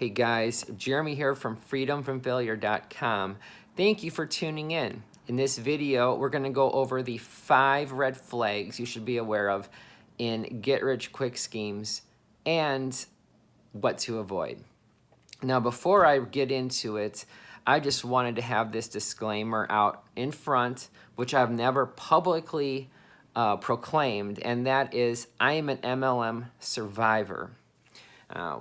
Hey guys, Jeremy here from freedomfromfailure.com. Thank you for tuning in. In this video, we're going to go over the 5 red flags you should be aware of in get-rich-quick schemes and what to avoid. Now, before I get into it, I just wanted to have this disclaimer out in front, which I've never publicly proclaimed, and that is I am an MLM survivor.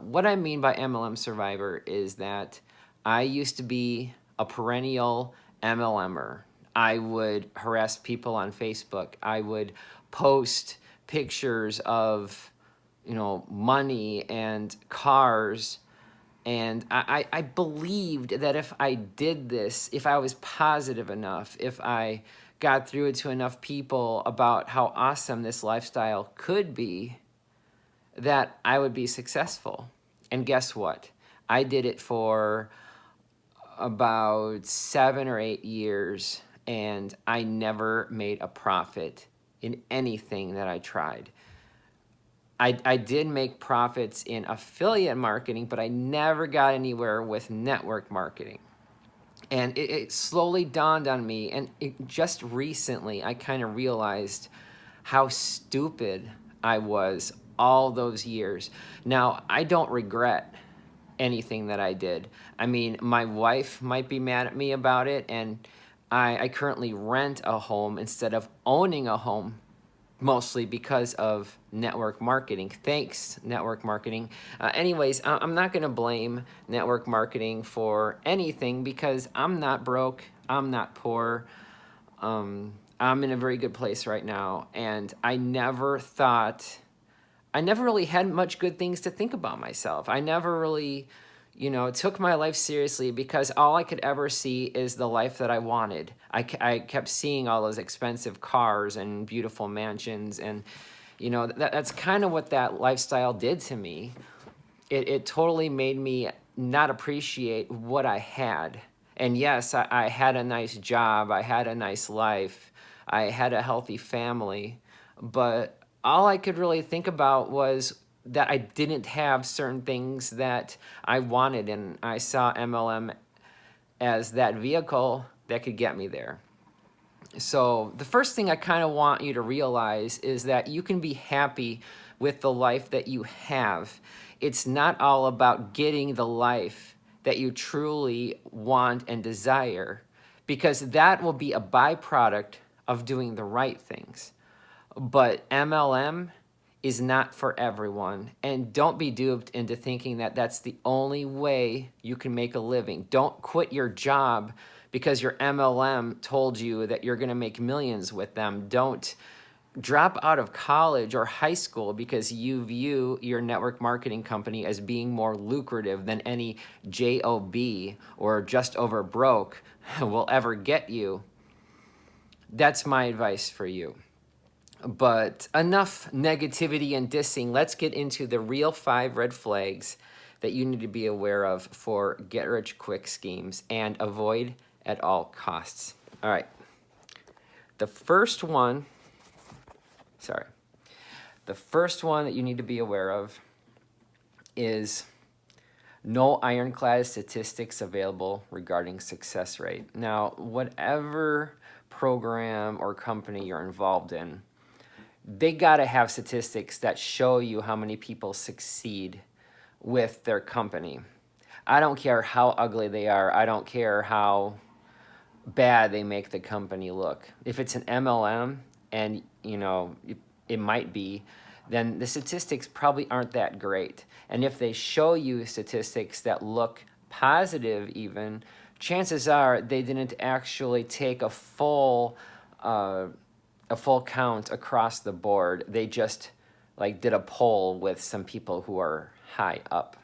What I mean by MLM survivor is that I used to be a perennial MLMer. I would harass people on Facebook. I would post pictures of, money and cars. And I believed that if I did this, if I was positive enough, if I got through it to enough people about how awesome this lifestyle could be, that I would be successful. And guess what? I did it for about 7 or 8 years, and I never made a profit in anything that I tried. I did make profits in affiliate marketing, but I never got anywhere with network marketing. And it slowly dawned on me, and just recently I kind of realized how stupid I was all those years. Now, I don't regret anything that I did. I mean, my wife might be mad at me about it, and I currently rent a home instead of owning a home, mostly because of network marketing. Thanks, network marketing. Anyways, I'm not going to blame network marketing for anything because I'm not broke. I'm not poor. I'm in a very good place right now. And I never really had much good things to think about myself. I never really, took my life seriously because all I could ever see is the life that I wanted. I kept seeing all those expensive cars and beautiful mansions, and, that's kind of what that lifestyle did to me. It totally made me not appreciate what I had. And yes, I had a nice job, I had a nice life, I had a healthy family, but all I could really think about was that I didn't have certain things that I wanted, and I saw MLM as that vehicle that could get me there. So the first thing I kind of want you to realize is that you can be happy with the life that you have. It's not all about getting the life that you truly want and desire, because that will be a byproduct of doing the right things. But MLM is not for everyone, and don't be duped into thinking that that's the only way you can make a living. Don't quit your job because your MLM told you that you're going to make millions with them. Don't drop out of college or high school because you view your network marketing company as being more lucrative than any job or just over broke will ever get you. That's my advice for you. But enough negativity and dissing. Let's get into the real 5 red flags that you need to be aware of for get-rich-quick schemes and avoid at all costs. All right. The first one that you need to be aware of is no ironclad statistics available regarding success rate. Now, whatever program or company you're involved in, they got to have statistics that show you how many people succeed with their company. I don't care how ugly they are. I don't care how bad they make the company look. If it's an MLM, and it might be, then the statistics probably aren't that great. And if they show you statistics that look positive even, chances are they didn't actually take a full count across the board. They just did a poll with some people who are high up.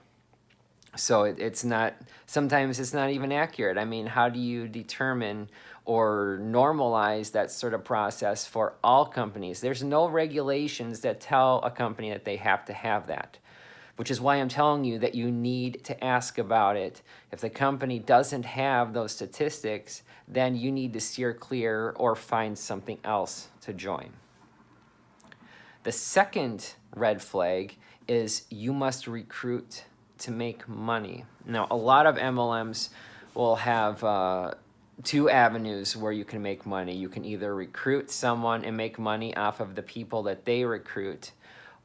So sometimes it's not even accurate. I mean, how do you determine or normalize that sort of process for all companies? There's no regulations that tell a company that they have to have that, which is why I'm telling you that you need to ask about it. If the company doesn't have those statistics, then you need to steer clear or find something else to join. The second red flag is you must recruit to make money. Now, a lot of MLMs will have two avenues where you can make money. You can either recruit someone and make money off of the people that they recruit,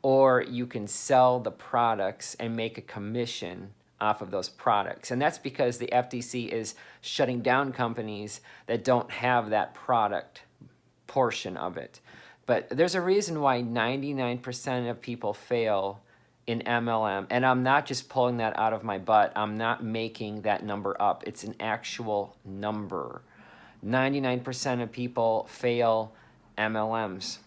or you can sell the products and make a commission off of those products. And that's because the FTC is shutting down companies that don't have that product portion of it. But there's a reason why 99% of people fail in MLM. And I'm not just pulling that out of my butt. I'm not making that number up. It's an actual number. 99% of people fail MLMs.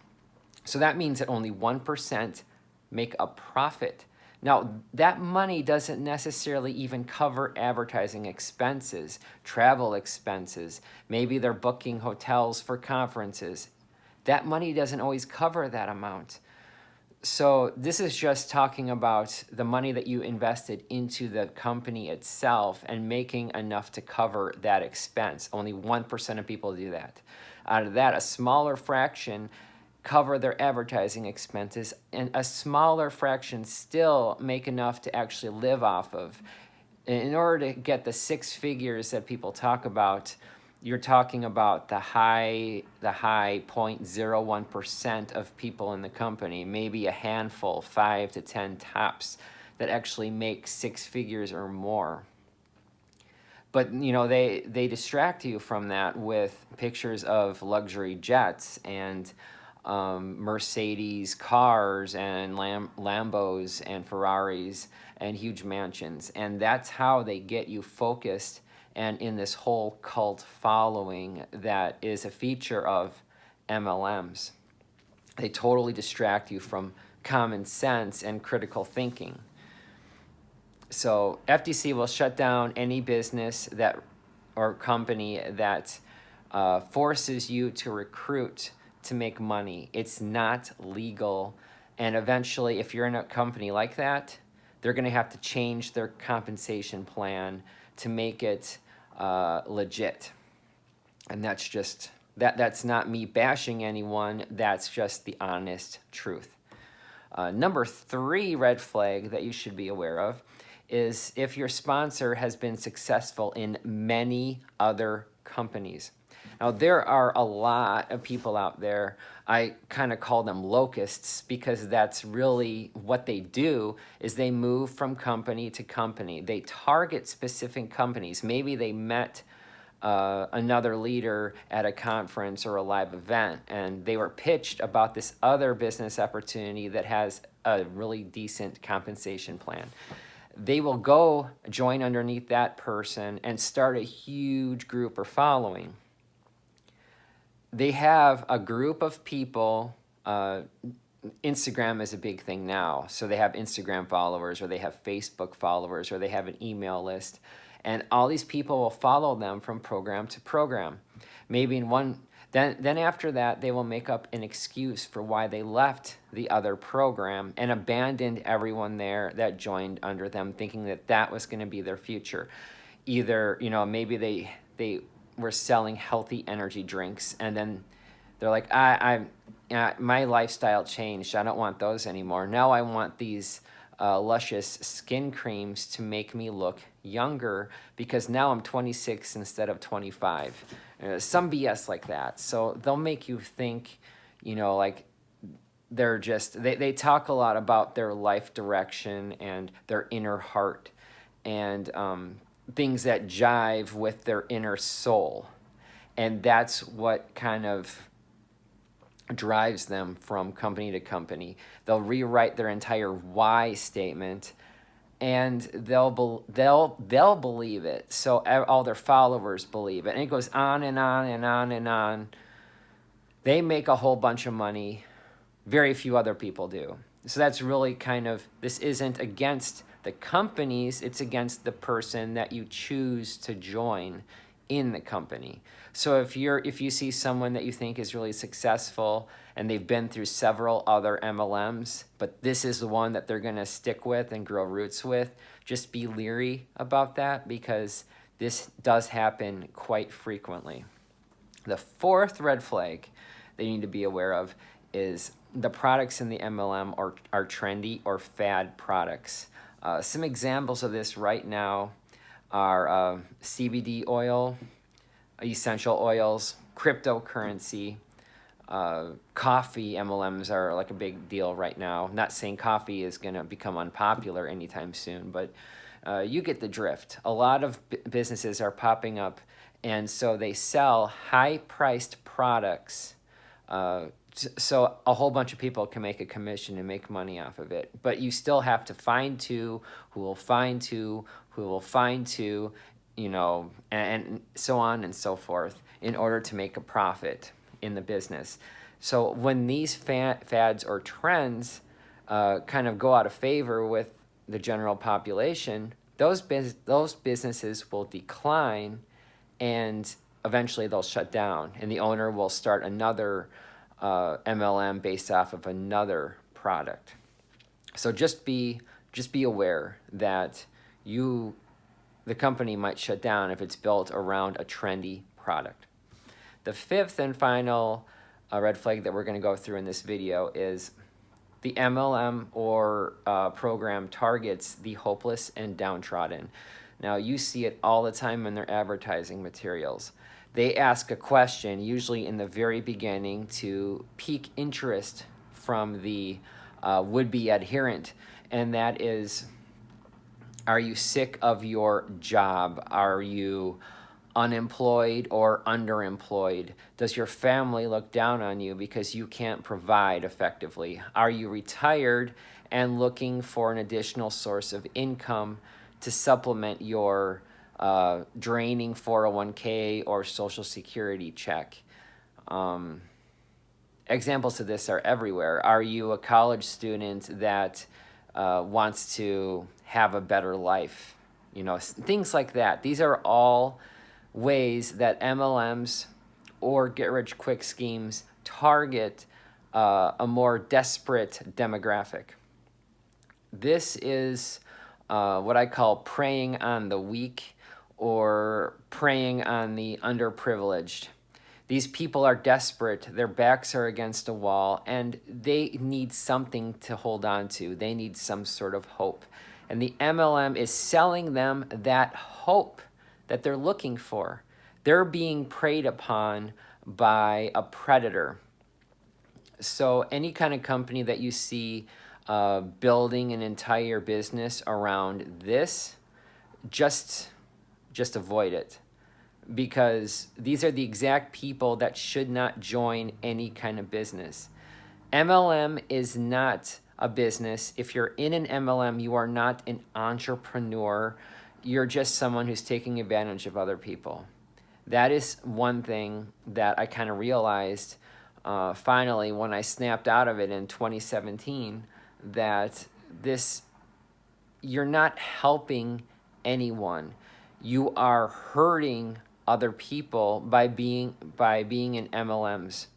So that means that only 1% make a profit. Now, that money doesn't necessarily even cover advertising expenses, travel expenses. Maybe they're booking hotels for conferences. That money doesn't always cover that amount. So this is just talking about the money that you invested into the company itself and making enough to cover that expense. Only 1% of people do that. Out of that, a smaller fraction cover their advertising expenses, and a smaller fraction still make enough to actually live off of. In order to get the six figures that people talk about, you're talking about the high 0.01% of people in the company, maybe a handful, 5 to 10 tops, that actually make six figures or more. But they distract you from that with pictures of luxury jets and Mercedes cars and Lambos and Ferraris and huge mansions. And that's how they get you focused and in this whole cult following that is a feature of MLMs. They totally distract you from common sense and critical thinking. So FTC will shut down any business that or company that forces you to recruit to make money. It's not legal. And eventually, if you're in a company like that, they're going to have to change their compensation plan to make it legit. And that's just, that's not me bashing anyone. That's just the honest truth. Number 3 red flag that you should be aware of is if your sponsor has been successful in many other companies. Now, there are a lot of people out there, I kind of call them locusts, because that's really what they do, is they move from company to company. They target specific companies. Maybe they met another leader at a conference or a live event, and they were pitched about this other business opportunity that has a really decent compensation plan. They will go join underneath that person and start a huge group or following. They have a group of people. Instagram is a big thing now. So they have Instagram followers, or they have Facebook followers, or they have an email list. And all these people will follow them from program to program. Maybe in one, then after that, they will make up an excuse for why they left the other program and abandoned everyone there that joined under them, thinking that that was going to be their future. Either, maybe they were selling healthy energy drinks, and then they're like, my lifestyle changed. I don't want those anymore. Now I want these luscious skin creams to make me look younger because now I'm 26 instead of 25. Some BS like that. So they'll make you think, like they're just, they talk a lot about their life direction and their inner heart and things that jive with their inner soul. And that's what kind of drives them from company to company. They'll rewrite their entire why statement, and they'll believe it. So all their followers believe it, and it goes on and on and on and on. They make a whole bunch of money. Very few other people do. So that's really kind of, this isn't against the companies, it's against the person that you choose to join in the company. So if you see someone that you think is really successful and they've been through several other MLMs, but this is the one that they're going to stick with and grow roots with, just be leery about that, because this does happen quite frequently. The 4th red flag that you need to be aware of is the products in the MLM are trendy or fad products. Some examples of this right now are CBD oil, essential oils, cryptocurrency, coffee. MLMs are like a big deal right now. Not saying coffee is going to become unpopular anytime soon, but you get the drift. A lot of businesses are popping up, and so they sell high-priced products so a whole bunch of people can make a commission and make money off of it. But you still have to find two, who will find two, who will find two, you know, and so on and so forth in order to make a profit in the business. So when these fads or trends kind of go out of favor with the general population, those businesses will decline, and eventually they'll shut down, and the owner will start another MLM based off of another product. So just be aware that the company might shut down if it's built around a trendy product. The fifth and final red flag that we're going to go through in this video is the MLM or program targets the hopeless and downtrodden. Now, you see it all the time in their advertising materials. They ask a question, usually in the very beginning, to pique interest from the would-be adherent, and that is, are you sick of your job? Are you unemployed or underemployed? Does your family look down on you because you can't provide effectively? Are you retired and looking for an additional source of income to supplement your draining 401k or Social Security check? Examples of this are everywhere. Are you a college student that wants to have a better life? You know, things like that. These are all ways that MLMs or get-rich-quick schemes target a more desperate demographic. This is what I call preying on the weak or preying on the underprivileged. These people are desperate, their backs are against a wall, and they need something to hold on to. They need some sort of hope. And the MLM is selling them that hope that they're looking for. They're being preyed upon by a predator. So any kind of company that you see building an entire business around this, just avoid it, because these are the exact people that should not join any kind of business. MLM is not a business. If you're in an MLM, you are not an entrepreneur. You're just someone who's taking advantage of other people. That is one thing that I kind of realized finally when I snapped out of it in 2017, that you're not helping anyone. You are hurting other people by being in MLMs.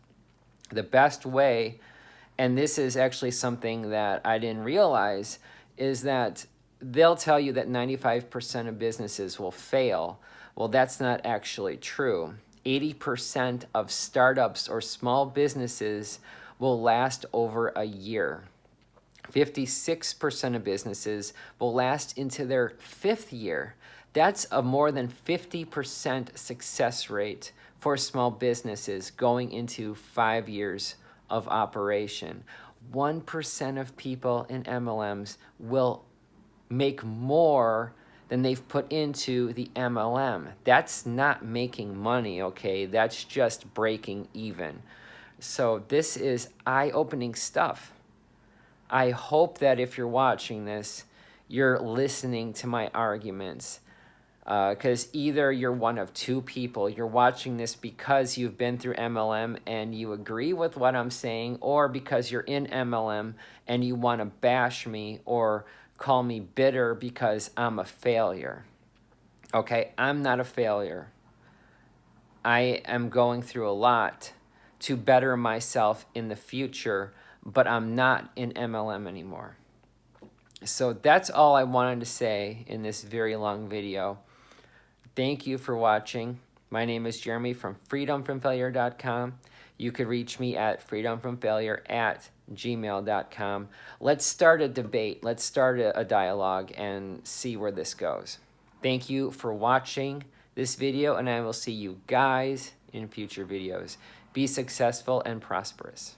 The best way, and this is actually something that I didn't realize, is that they'll tell you that 95% of businesses will fail. Well, that's not actually true. 80% of startups or small businesses will last over a year. 56% of businesses will last into their 5th year. That's a more than 50% success rate for small businesses going into 5 years of operation. 1% of people in MLMs will make more than they've put into the MLM. That's not making money, okay? That's just breaking even. So this is eye-opening stuff. I hope that if you're watching this, you're listening to my arguments, because either you're one of two people. You're watching this because you've been through MLM and you agree with what I'm saying, or because you're in MLM and you want to bash me or call me bitter because I'm a failure. Okay, I'm not a failure. I am going through a lot to better myself in the future, but I'm not in MLM anymore. So that's all I wanted to say in this very long video. Thank you for watching. My name is Jeremy from freedomfromfailure.com. you could reach me at freedomfromfailure@gmail.com. Let's start a debate. Let's start a dialogue and see where this goes. Thank you for watching this video, and I will see you guys in future videos. Be successful and prosperous.